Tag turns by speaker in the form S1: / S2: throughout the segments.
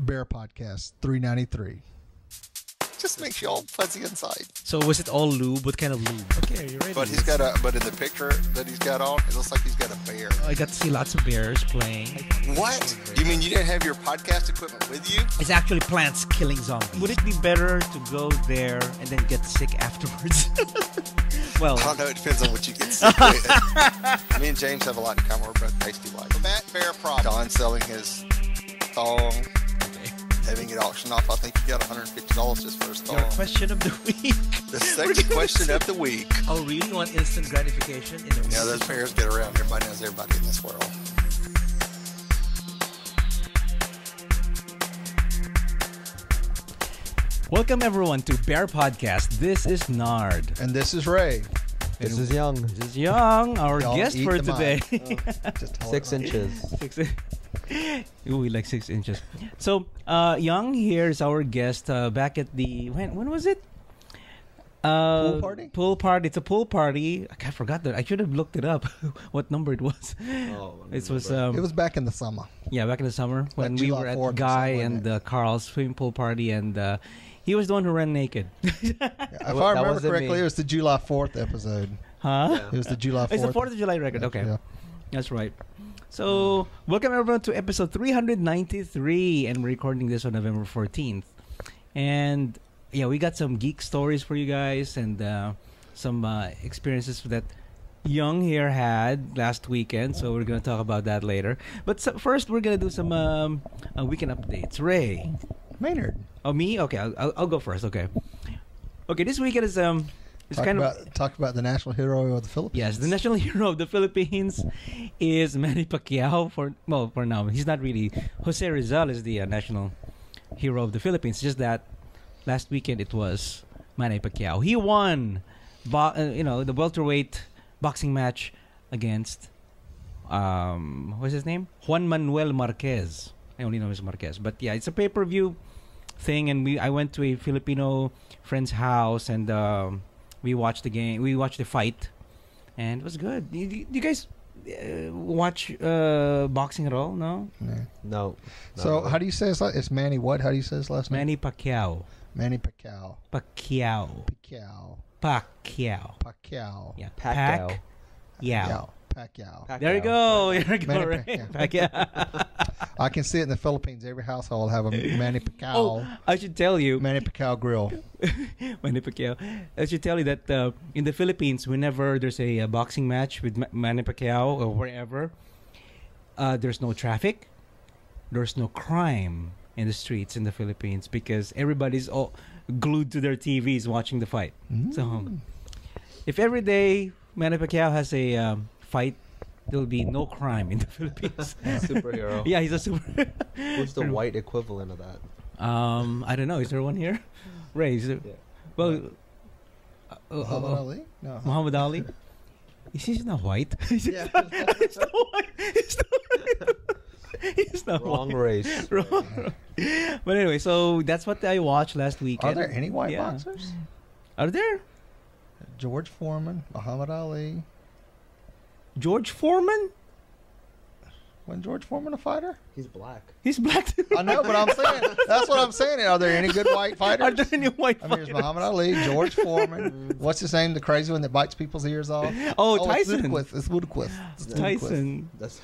S1: BearPodcast 393.
S2: Just makes you all fuzzy inside.
S3: So was it all lube? What kind of lube? Okay, you're ready.
S2: But but in the picture that he's got on, it looks like he's got a bear.
S3: I got to see lots of bears playing.
S2: What? You mean you didn't have your podcast equipment with you?
S3: It's actually plants killing zombies. Would it be better to go there and then get sick afterwards? Well,
S2: I don't know. It depends on what you get sick with. Me and James have a lot in common. We're both pasty white. Matt Bear Prop. Don selling his thong. Having it auctioned off. I think he got $150 just for his thong.
S3: Your question of the week.
S2: The second question of the week.
S3: Oh, really? You want instant gratification?
S2: Yeah, those bears get around. Everybody knows everybody in this world.
S3: Welcome, everyone, to Bear Podcast. This is Nard.
S1: And this is Ray.
S4: This is Young.
S3: This is Young, our
S1: Y'all
S3: guest
S1: eat
S3: for
S1: the
S3: today.
S1: Just hold
S4: 6
S1: it on.
S4: inches.
S3: Ooh, we like 6 inches. So, Young here is our guest back at the... When was it?
S1: Pool party?
S3: Pool party. It's a pool party. I forgot that. I should have looked it up, what number it was. It was
S1: back in the summer.
S3: Yeah, back in the summer when we
S1: July
S3: were at
S1: 4th or
S3: Guy
S1: something,
S3: and Carl's swimming pool party, and he was the one who ran naked.
S1: If I remember correctly, it was the July 4th episode.
S3: Huh?
S4: Yeah.
S1: It was the July 4th.
S3: It's the 4th of July record. Okay.
S1: Yeah.
S3: That's right. So, welcome everyone to episode 393, and we're recording this on November 14th. And yeah, we got some geek stories for you guys, and some experiences that Young here had last weekend. So we're gonna talk about that later. But first, we're gonna do some weekend updates. Ray,
S1: Maynard.
S3: oh me? Okay, I'll go first. Okay. This weekend is it's
S1: Talk about the national hero of the Philippines.
S3: Yes, the national hero of the Philippines is Manny Pacquiao. For now, he's not really. Jose Rizal is the national hero of the Philippines. Just that last weekend it was Manny Pacquiao. He won, the welterweight boxing match against what's his name? Juan Manuel Marquez. I only know him as Marquez, but yeah, it's a pay-per-view thing, and I went to a Filipino friend's house, and we watched the game. We watched the fight, and it was good. Do you guys watch boxing at all? No?
S4: No.
S1: So, how do you say his last? It's Manny what? How do you say his last name?
S3: Manny Pacquiao.
S1: Manny Pacquiao.
S3: Pacquiao.
S1: Pacquiao.
S3: Pacquiao.
S1: Pacquiao.
S3: Yeah.
S4: Pacquiao.
S1: Pacquiao. Pacquiao.
S3: There you go. There you go.
S1: Manny
S3: Right.
S1: Pacquiao.
S3: Pacquiao.
S1: I can see it in the Philippines. Every household have a Manny Pacquiao.
S3: Oh, I should tell you.
S1: Manny Pacquiao grill.
S3: Manny Pacquiao. I should tell you that in the Philippines, whenever there's a boxing match with Manny Pacquiao or wherever, there's no traffic, there's no crime in the streets in the Philippines because everybody's all glued to their TVs watching the fight. So, if every day Manny Pacquiao has a fight, there'll be no crime in the Philippines.
S4: Superhero.
S3: Yeah, he's a super.
S4: What's the white equivalent of that?
S3: I don't know. Is there one here? Ray, is there?
S4: Yeah.
S3: Well,
S1: Muhammad Ali? No.
S3: Muhammad Ali. He's not white. He's
S4: Yeah.
S3: not white. He's not white. He's not
S4: Wrong
S3: white.
S4: race.
S3: Wrong. But anyway, so that's what I watched last weekend.
S1: Are there any white
S3: Yeah.
S1: boxers?
S3: Are there?
S1: George Foreman, Muhammad Ali.
S3: George Foreman?
S1: Wasn't George Foreman a fighter?
S4: He's black.
S3: He's black too.
S1: I know, but I'm saying that's what I'm saying. Are there any good white fighters?
S3: Are there any white
S1: I mean, there's
S3: fighters?
S1: Muhammad Ali, George Foreman. What's his name? The crazy one that bites people's ears off.
S3: Oh,
S1: It's
S3: Tyson.
S1: Ludwig. It's Ludwig. It's Ludwig.
S3: Tyson.
S4: That's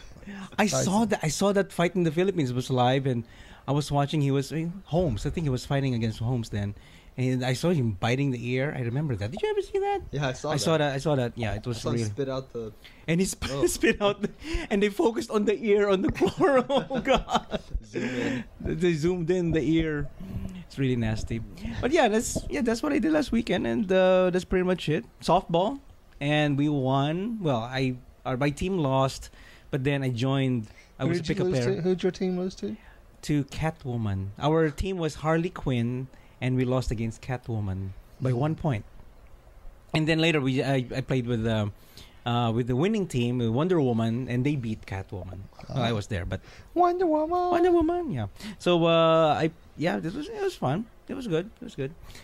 S3: I saw that fight in the Philippines. It was live, and I was watching. He was Holmes. I think he was fighting against Holmes then, and I saw him biting the ear. I remember that. Did you ever see that?
S4: yeah. I saw
S3: I saw that. Yeah, it was
S4: I saw him
S3: real.
S4: spit out the.
S3: And he spit out, and they focused on the ear on the floor. Oh God!
S4: Zoom in.
S3: They zoomed in the ear. It's really nasty. But yeah, that's what I did last weekend, and that's pretty much it. Softball, and we won. Well, my team lost, but then I joined. I was a pickup player
S1: Who'd your team lose to?
S3: to Catwoman. Our team was Harley Quinn, and we lost against Catwoman by 1 point. And then later I played with the winning team, Wonder Woman, and they beat Catwoman. Well, I was there, but
S1: Wonder Woman.
S3: yeah. So it was fun. It was good.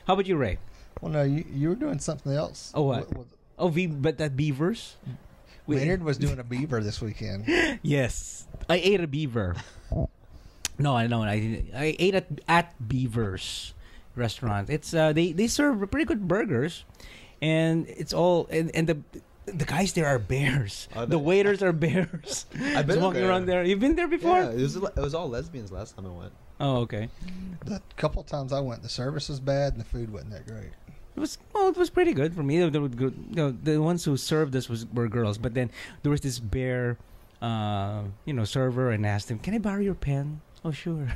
S3: How about you, Ray?
S1: Well, no, you were doing something else.
S3: Oh, what? But that beavers.
S1: Maynard was doing a beaver this weekend.
S3: Yes, I ate a beaver. No, I know. I ate at Beaver's restaurant. It's they serve pretty good burgers, and it's all and the guys there are bears.
S4: Are
S3: The
S4: they?
S3: waiters are bears.
S4: I've been
S3: Just walking
S4: there.
S3: around there. You've been there before?
S4: Yeah, it was all lesbians last time I went.
S3: Oh, okay.
S1: The couple of times I went, the service was bad and the food wasn't that great.
S3: It was pretty good for me. The ones who served us were girls, but then there was this bear, server, and asked him, "Can I borrow your pen?" Oh, sure.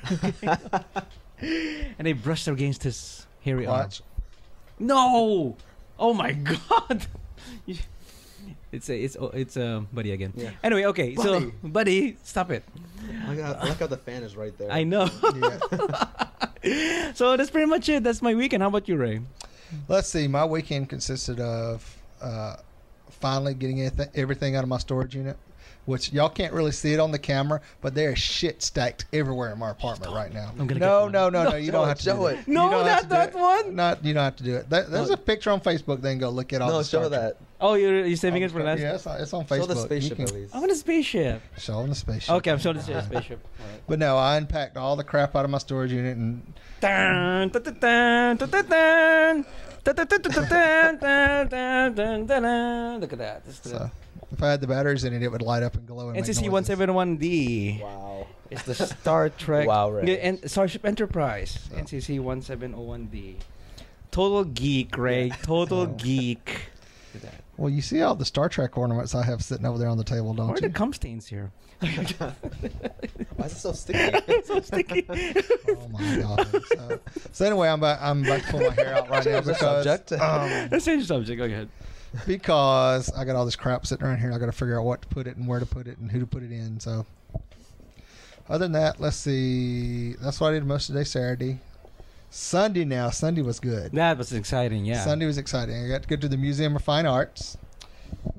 S3: And they brushed against his hairy arm.
S1: Watch.
S3: No! Oh my God! It's Buddy again.
S4: Yeah.
S3: Anyway, okay,
S4: Buddy.
S3: so Buddy, stop it.
S4: I like how the fan is right there.
S3: I know.
S1: Yeah.
S3: So that's pretty much it. That's my weekend. How about you, Ray?
S1: Let's see. My weekend consisted of finally getting everything out of my storage unit, which y'all can't really see it on the camera, but there is shit stacked everywhere in my apartment right now.
S3: I'm gonna
S1: No,
S3: get
S1: no,
S3: one.
S1: no, no. You don't have to
S4: show
S1: do
S4: it.
S1: it.
S3: No,
S1: You don't have
S3: not
S1: to do
S3: that
S1: it.
S3: one.
S1: Not you don't have to do it. There's a picture on Facebook. Then go look at all.
S4: No,
S1: the
S4: show
S1: Star Trek.
S4: that.
S3: Oh, you're saving it for last.
S1: Yeah, it's on Facebook.
S4: Show the
S1: You
S4: spaceship
S1: can
S4: at least.
S3: I want a spaceship.
S1: show on the spaceship.
S3: Okay, I'm showing the spaceship.
S1: But no, I unpacked all the crap out of my storage unit and
S3: Dun, dun, dun, dun, dun, dun, dun. Dun, dun, dun, dun, dun, dun, dun, dun, dun, dun. Look at that.
S1: so if I had the batteries in it, it would light up and glow and make
S3: NCC
S1: noises.
S3: 171D.
S4: Wow.
S3: It's the Star Trek.
S4: Wow, Ray.
S3: And Starship Enterprise. NCC 1701D. Total geek, Ray. Total geek. Look at that.
S1: Well, you see all the Star Trek ornaments I have sitting over there on the table, don't
S3: Where are
S1: you?
S3: the cum stains here?
S4: Why is it so sticky?
S3: It's so sticky.
S1: Oh my god! So anyway, I'm about to pull my hair out right now
S4: Change the
S1: because
S4: subject.
S3: Let's change the subject. Go ahead.
S1: because I got all this crap sitting around here. And I got to figure out what to put it and where to put it and who to put it in. So other than that, let's see. That's what I did most of today. Saturday, Sunday. Now Sunday was good.
S3: That was exciting, yeah.
S1: Sunday was exciting. I got to go to the Museum of Fine Arts,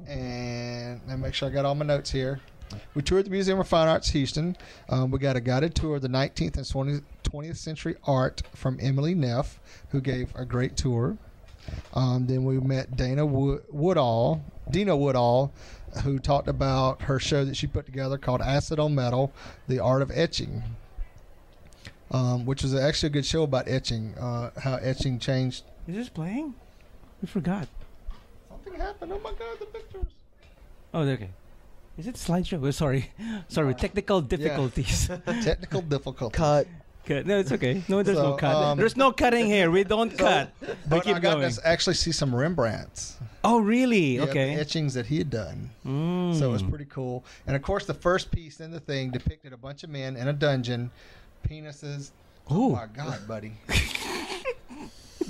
S1: and let me make sure I got all my notes here. We toured the Museum of Fine Arts Houston. We got a guided tour of the 19th and 20th century art from Emily Neff, who gave a great tour. Then we met Dina Woodall, who talked about her show that she put together called Acid on Metal, The Art of Etching, which was actually a good show about etching, how etching changed.
S3: Is this playing? We forgot.
S1: Something happened. Oh my God, the pictures.
S3: Oh, okay. Is it slideshow? Oh, sorry. Technical difficulties.
S1: Technical difficulty.
S4: Cut.
S3: Cut. No, it's okay. No, there's no
S1: So,
S3: cut. There's no cutting here. We don't cut. We
S1: But
S3: keep
S1: I got
S3: going.
S1: to actually see some Rembrandts.
S3: Oh, really?
S1: Yeah,
S3: Okay.
S1: the etchings that he had done.
S3: Mm.
S1: So it was pretty cool. And of course, the first piece in the thing depicted a bunch of men in a dungeon, penises. Oh
S3: Ooh.
S1: my God, buddy.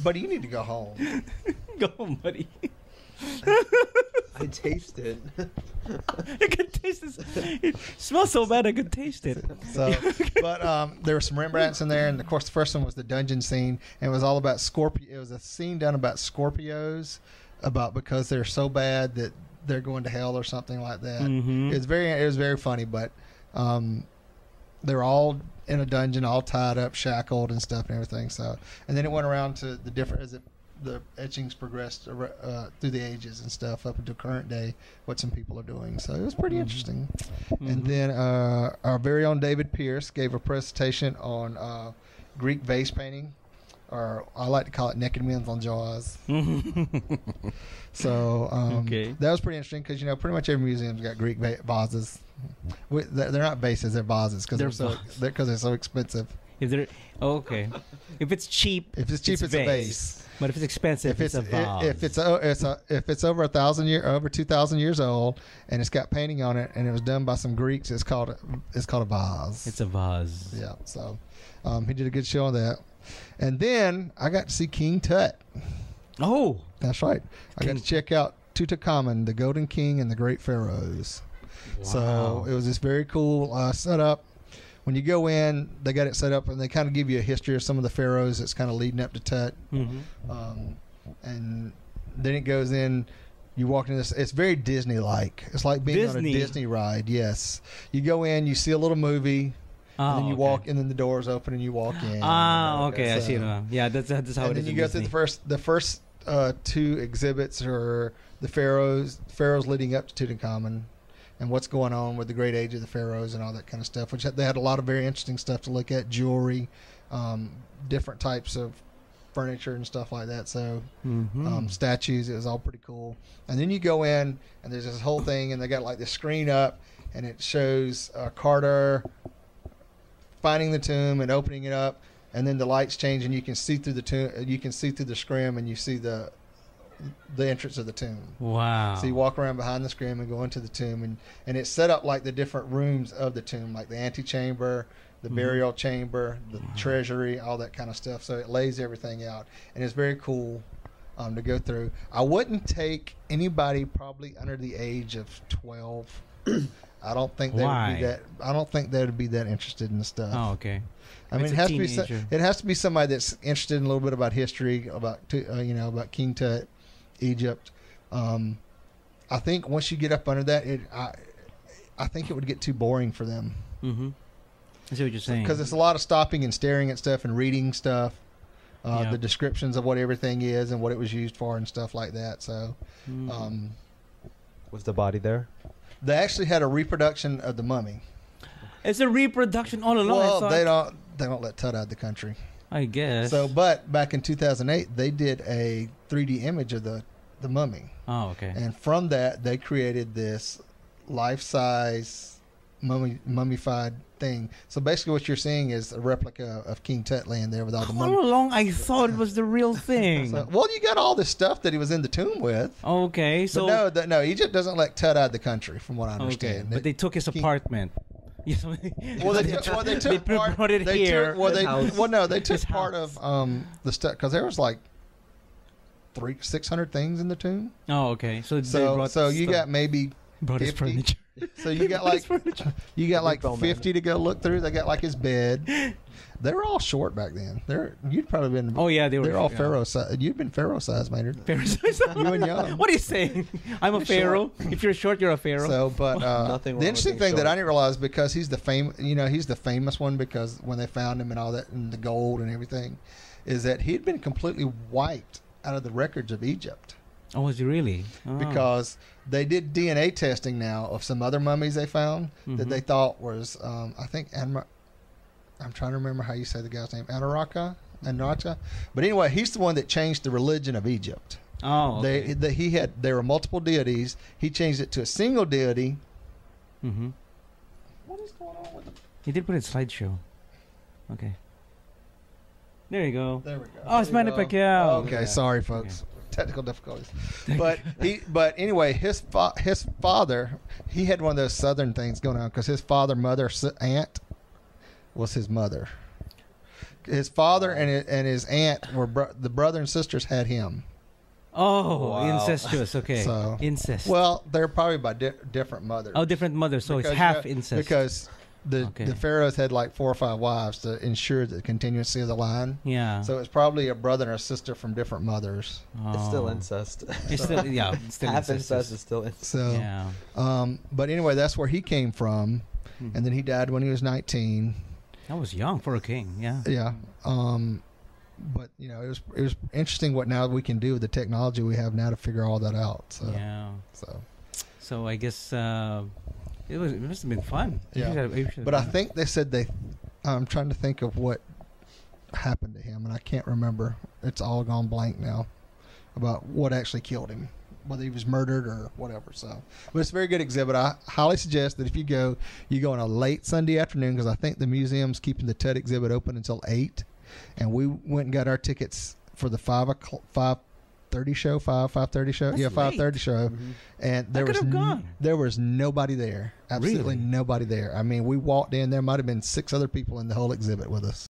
S1: Buddy, you need to go home.
S3: Go on, buddy.
S4: I taste it.
S3: I could taste this. It smells so bad I could taste it.
S1: So, but there were some Rembrandts in there, and of course, the first one was the dungeon scene, and it was all about Scorpio. It was a scene done about Scorpios, because they're so bad that they're going to hell or something like that.
S3: Mhm.
S1: It was very funny, but they were all in a dungeon, all tied up, shackled, and stuff and everything. So, and then it went around to the different the etchings progressed through the ages and stuff up until current day, what some people are doing. So it was pretty interesting. And then our very own David Pierce gave a presentation on Greek vase painting, or I like to call it naked men's on jaws. So
S3: Okay.
S1: that was pretty interesting because pretty much every museum's got Greek vases. They're not vases; they're vases because they're so expensive.
S3: If they're okay, if it's cheap,
S1: If it's cheap, it's a vase.
S3: But if it's expensive, it's a vase.
S1: If it's over 2,000 years old, and it's got painting on it, and it was done by some Greeks, it's called a vase.
S3: It's a vase.
S1: Yeah. So he did a good show on that, and then I got to see King Tut.
S3: Oh,
S1: That's right. I got to check out Tutankhamun, the Golden King, and the Great Pharaohs. So it was this very cool setup. When you go in, they got it set up, and they kind of give you a history of some of the pharaohs that's kind of leading up to Tut. And then it goes in. You walk into this. It's very Disney-like. It's like being on a Disney ride. Yes. You go in, you see a little movie, and then you walk, and then the doors open, and you walk in.
S3: Okay, I
S1: So-
S3: see now. Yeah, that's how
S1: and
S3: it is.
S1: then you go through the first two exhibits are the pharaohs leading up to Tutankhamun, and what's going on with the great age of the pharaohs and all that kind of stuff. Which they had a lot of very interesting stuff to look at, jewelry, different types of furniture and stuff like that. So statues, it was all pretty cool. And then you go in and there's this whole thing, and they got like the screen up, and it shows Carter finding the tomb and opening it up, and then the lights change and you can see through the tomb. You can see through the scrim, and you see the entrance of the tomb.
S3: Wow.
S1: So you walk around behind the scrim and go into the tomb, and it's set up like the different rooms of the tomb, like the antechamber, the burial chamber, the treasury, all that kind of stuff. So it lays everything out, and it's very cool to go through. I wouldn't take anybody probably under the age of 12. I don't think they would be that. I don't think they would be that interested in the stuff.
S3: Oh, okay.
S1: I mean, it has to be somebody that's interested in a little bit about history, about about King Tut, Egypt. I think once you get up under that, I think it would get too boring for them.
S3: Mm-hmm. I see what you're saying.
S1: Because it's a lot of stopping and staring at stuff and reading stuff, the descriptions of what everything is and what it was used for and stuff like that. So,
S4: was the body there?
S1: They actually had a reproduction of the mummy.
S3: It's a reproduction all along.
S1: Well, they don't let Tut out of the country,
S3: I guess.
S1: So, but back in 2008, they did a 3D image of the mummy.
S3: Oh, okay.
S1: And from that, they created this life-size mummified thing. So basically, what you're seeing is a replica of King Tut laying there with all the mummy.
S3: All along, I thought it was the real thing.
S1: Well, you got all this stuff that he was in the tomb with.
S3: Okay, so
S1: but no, Egypt doesn't let Tut out of the country, from what I understand.
S3: Okay, but they took his apartment.
S1: Well, they took part.
S3: Brought it here.
S1: They took part of the stuff, because there was like 600 things in the tomb.
S3: Oh, okay. So
S1: you got maybe
S3: brought his
S1: 50.
S3: furniture.
S1: So you got like 50 to go look through. They got like his bed. They were all short back then. You'd probably been.
S3: Oh yeah, they're
S1: all pharaoh size. You'd been pharaoh size, Maynard.
S3: Pharaoh size.
S1: You and young.
S3: What are you saying? I'm a pharaoh.
S1: Short.
S3: If you're short, you're a pharaoh.
S1: So, but the interesting thing that I didn't realize, because he's the famous one, because when they found him and all that and the gold and everything, is that he'd been completely wiped out of the records of Egypt.
S3: Oh, was he really? Oh.
S1: Because they did DNA testing now of some other mummies they found that they thought was, I think, I'm trying to remember how you say the guy's name, Anaraka. But anyway, he's the one that changed the religion of Egypt.
S3: Oh, okay.
S1: There were multiple deities. He changed it to a single deity.
S3: Mm-hmm.
S1: What is going on with the...
S3: He did put it in slideshow. Okay. There you go.
S1: There we go.
S3: Oh, it's Manny Pacquiao.
S1: Okay, sorry, folks. Okay. Technical difficulties. But anyway, his father, he had one of those southern things going on, because his aunt was his mother. His father and his aunt were the brother and sisters had him.
S3: Oh,
S4: wow.
S3: Incestuous. Okay,
S1: so,
S3: incest.
S1: Well, they're probably by different mothers.
S3: Oh, different mothers. So it's half incest.
S1: Because the pharaohs had like 4 or 5 wives to ensure the continuity of the line.
S3: Yeah.
S1: So it's probably a brother and a sister from different mothers.
S3: Oh.
S4: It's still incest.
S3: It's still
S4: half incest is still incest.
S1: So,
S3: yeah.
S1: But anyway, that's where he came from, and then he died when he was 19.
S3: That was young for a king. Yeah.
S1: Yeah. But it was interesting what now we can do with the technology we have now to figure all that out. So,
S3: yeah. So I guess it must have been fun.
S1: Yeah. But I think they said I'm trying to think of what happened to him, and I can't remember. It's all gone blank now about what actually killed him, whether he was murdered or whatever. So, but it's a very good exhibit. I highly suggest that if you go on a late Sunday afternoon, because I think the museum's keeping the Tut exhibit open until 8, and we went and got our tickets for the 5:30 show. 5:30 show.
S3: That's
S1: 5:30 show. And there was nobody there. Absolutely nobody there. I mean, we walked in. There might have been 6 other people in the whole exhibit with us.